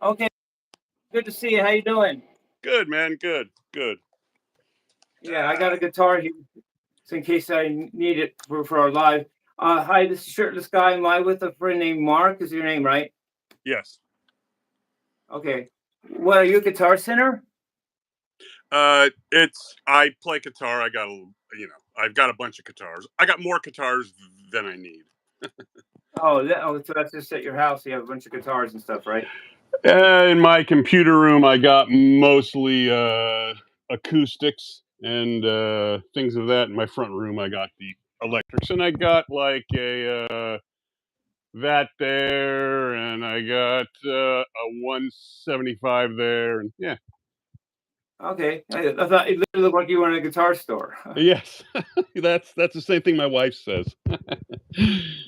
Okay, good to see you. How you doing? Good, man. Good, good. Yeah, I got a guitar here, so in case I need it for our live. Hi, this is Shirtless Guy. Am I with a friend named Mark? Is your name right? Yes. Okay. What are you, a guitar center? It's I play guitar. I've got a bunch of guitars. I got more guitars than I need. Oh, so that's just at your house. You have a bunch of guitars and stuff, right? In my computer room, I got mostly acoustics and things of that. In my front room, I got the electrics, and I got like a that there, and I got a 175 there, and yeah. Okay. I thought it literally looked like you were in a guitar store. Yes, that's the same thing my wife says.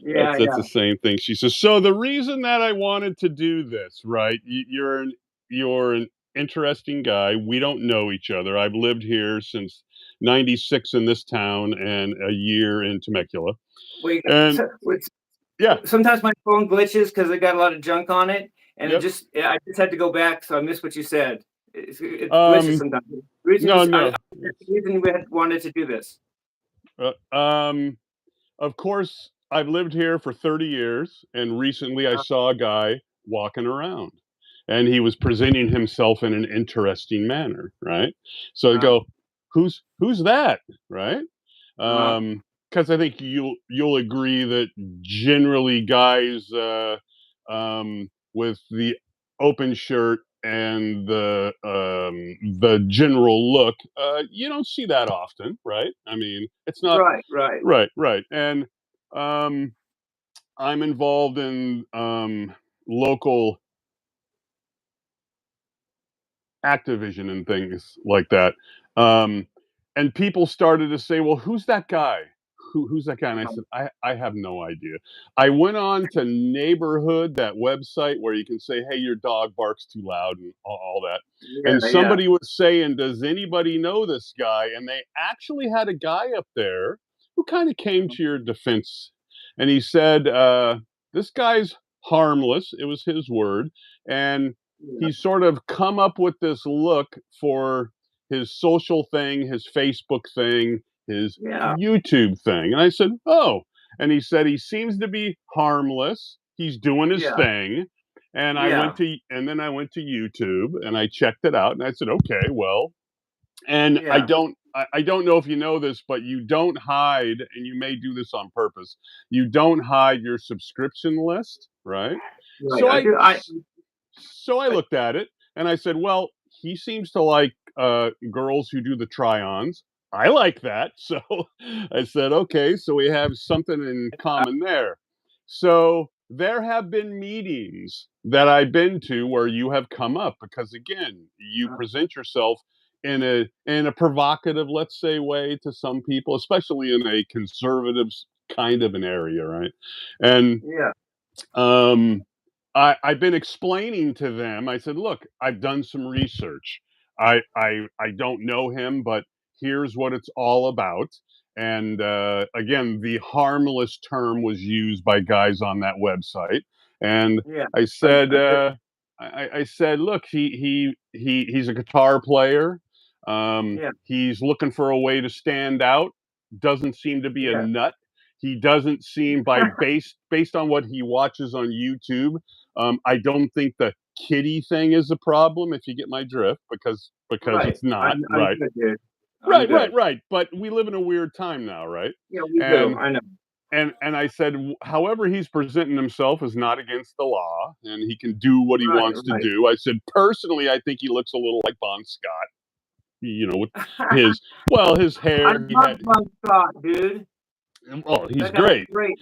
Yeah, That's the yeah. same thing she says. So the reason that I wanted to do this, right? You're an interesting guy. We don't know each other. I've lived here since '96 in this town and a year in Temecula. Wait, And yeah, sometimes my phone glitches because it got a lot of junk on it, and yep. I just had to go back, so I missed what you said. It glitches Um, sometimes. Reason no, I, no. the reason we had wanted to do this. Uh, um, of course, I've lived here for 30 years, and recently I Uh, saw a guy walking around, and he was presenting himself in an interesting manner, right? So I uh, go, who's that, right? uh, Because I think you'll agree that generally guys with the open shirt and the general look, you don't see that often, right? I mean, it's not right, right. right, right, and um, I'm involved in local Activision and things like that. Um, and people started to say, "Well, who's that guy? Who's that guy?" And I said, "I have no idea." I went on to Neighborhood, that website where you can say, "Hey, your dog barks too loud," and all that. Yeah, And yeah. somebody was saying, "Does anybody know this guy?" And they actually had a guy up there who kind of came to your defense, and he said, "This guy's harmless." It was his word, and Yeah, he's sort of come up with this look for his social thing, his Facebook thing, his yeah, YouTube thing. And I said, "Oh." And he said he seems to be harmless. He's doing his yeah, thing. yeah, And then I went to YouTube and I checked it out and I said, "Okay, well." And yeah. I don't know if you know this, but you don't hide, and you may do this on purpose. You don't hide your subscription list, right? Right. So I I do. so I I looked at it and I said, well, he seems to like girls who do the try-ons. I like that. So I said, okay, so we have something in common there. So there have been meetings that I've been to where you have come up because again, you uh, present yourself in a provocative, let's say, way to some people, especially in a conservative kind of an area, right? And yeah, um, I've been explaining to them. I said, "Look, I've done some research. I don't know him, but here's what it's all about." And again, the harmless term was used by guys on that website. And yeah. I said, I said, "Look, he's a guitar player. Yeah, He's looking for a way to stand out. Doesn't seem to be a yeah. nut. He doesn't seem based on what he watches on YouTube. I don't think the kitty thing is a problem, if you get my drift, because Right. it's not I'm right, good, dude. I'm right, right, good. right. But we live in a weird time now, right? Yeah, we do. And I know. and I said, however he's presenting himself is not against the law, and he can do what he Right, wants to right. do. I said, personally, I think he looks a little like Bon Scott. With his his I hair. He love had Bon Scott, dude. oh, he's That guy's great. great.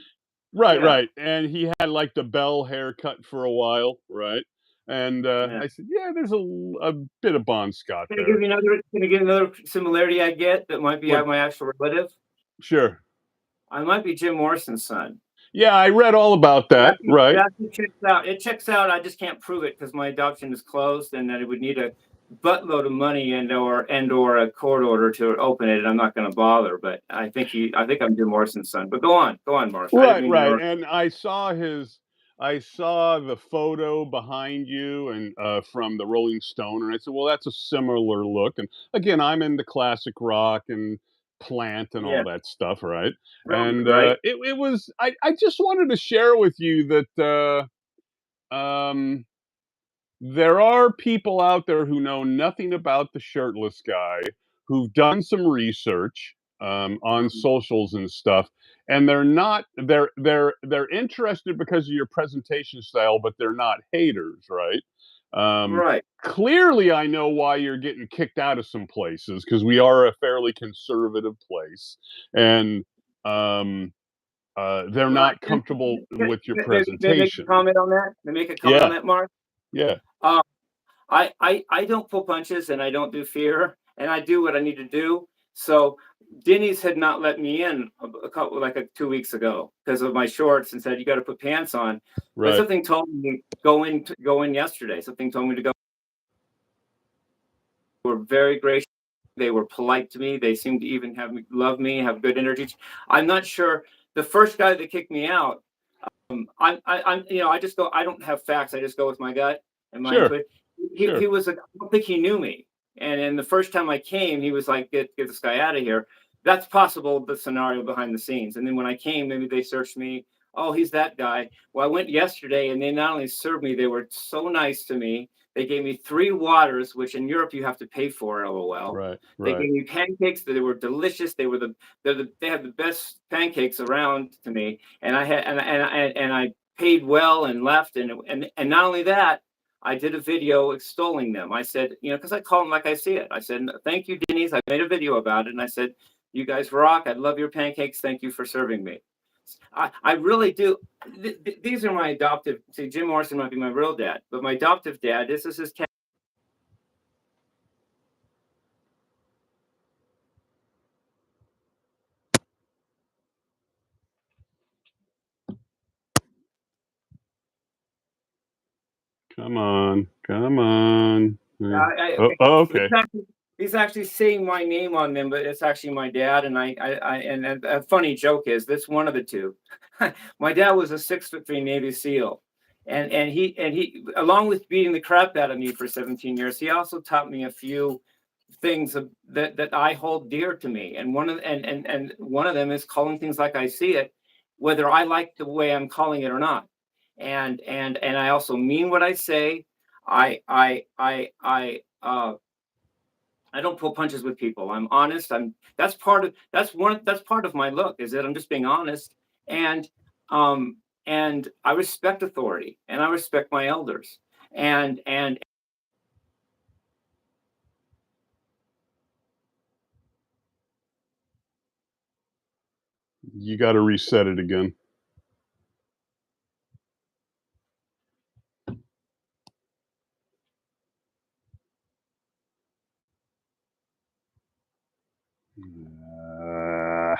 Right, Yeah, right. And he had like the bell haircut for a while, right? And yeah. I said, yeah, there's a bit of Bon Scott there. Can I give you another similarity I get that might be What? my actual relative? Sure. I might be Jim Morrison's son. Yeah, I read all about that. It Right. actually checks out. It checks out. I just can't prove it because my adoption is closed, and that it would need a buttload of money and or a court order to open it. And I'm not going to bother. But I think I'm Jim Morrison's son. But go on, Morris. I didn't Right, mean to right. interrupt. And I saw his I saw the photo behind you and from the Rolling Stone, and I said, "Well, that's a similar look." And again, I'm into classic rock and Plant and all Yeah, that stuff, right? right, And right, it was I just wanted to share with you that there are people out there who know nothing about the shirtless guy, who've done some research, on mhm, socials and stuff, and they're interested because of your presentation style, but they're not haters, right? Um, right. Clearly, I know why you're getting kicked out of some places because we are a fairly conservative place, and um, they're Right. not comfortable with your May I make a presentation. comment on that? May I make a comment on Yeah, that, Mark? yeah, Um, I don't pull punches and I don't do fear and I do what I need to do. So Denny's had not let me in a couple like 2 weeks ago because of my shorts and said you got to put pants on. But right. something told me go in yesterday. Something told me to go. They were very gracious. They were polite to me. They seemed to even have me love me, have good energy. I'm not sure. The first guy that kicked me out, I'm I just go. I don't have facts. I just go with my gut and my Sure, intuition. He sure. was. I don't think he knew me. And then the first time I came, he was like, "Get this guy out of here." That's possible. The scenario behind the scenes. And then when I came, maybe they searched me. Oh, he's that guy. Well, I went yesterday, and they not only served me, they were so nice to me. They gave me 3 waters, which in Europe you have to pay for. LOL. Right, They right. gave me pancakes that were delicious. They had the best pancakes around to me, and I had and I paid well and left, and not only that, I did a video extolling them. I said, because I call them like I see it. I said, "Thank you, Denny's." I made a video about it, and I said, "You guys rock. I love your pancakes. Thank you for serving me." I really do. These are my adoptive. See, Jim Morrison might be my real dad, but my adoptive dad. This is his cat. Come on, come on. Oh, Okay. oh, So okay. he's actually saying my name on them, but it's actually my dad. And and a funny joke is this one of the two. My dad was a 6'3" Navy SEAL, and he along with beating the crap out of me for 17 years, he also taught me a few things that I hold dear to me. And one of them is calling things like I see it, whether I like the way I'm calling it or not. And I also mean what I say. I don't pull punches with people. I'm honest. That's part of my look is that I'm just being honest. And um and I respect authority and I respect my elders. And You got to reset it again. Uh,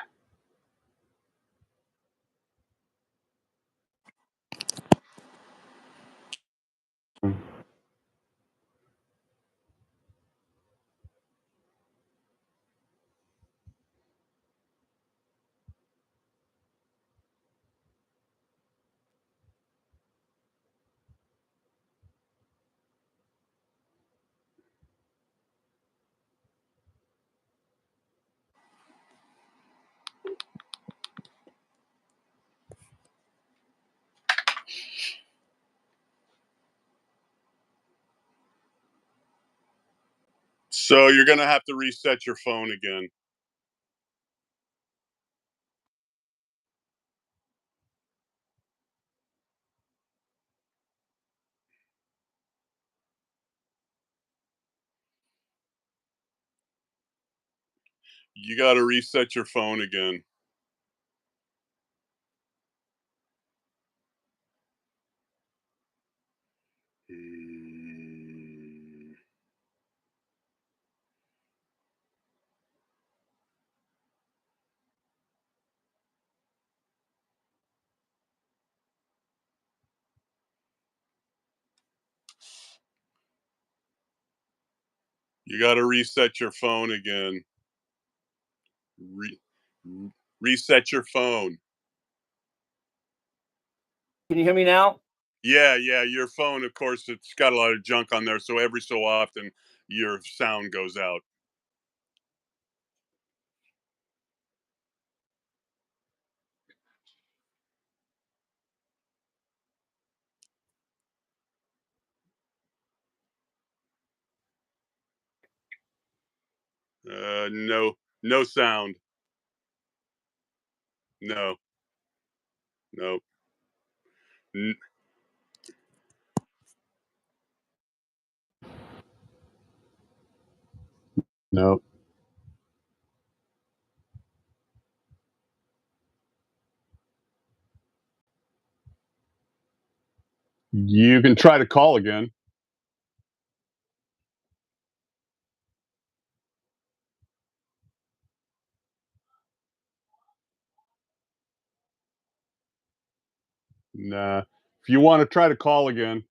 so you're gonna have to reset your phone again. You got to reset your phone again. Mm, You got to reset your phone again. Re- Reset your phone. can you hear me now? Yeah, yeah. Your phone, of course, it's got a lot of junk on there, so every so often your sound goes out. No, no sound. No, no, n- no. You can try to call again. Nah. If you want to try to call again,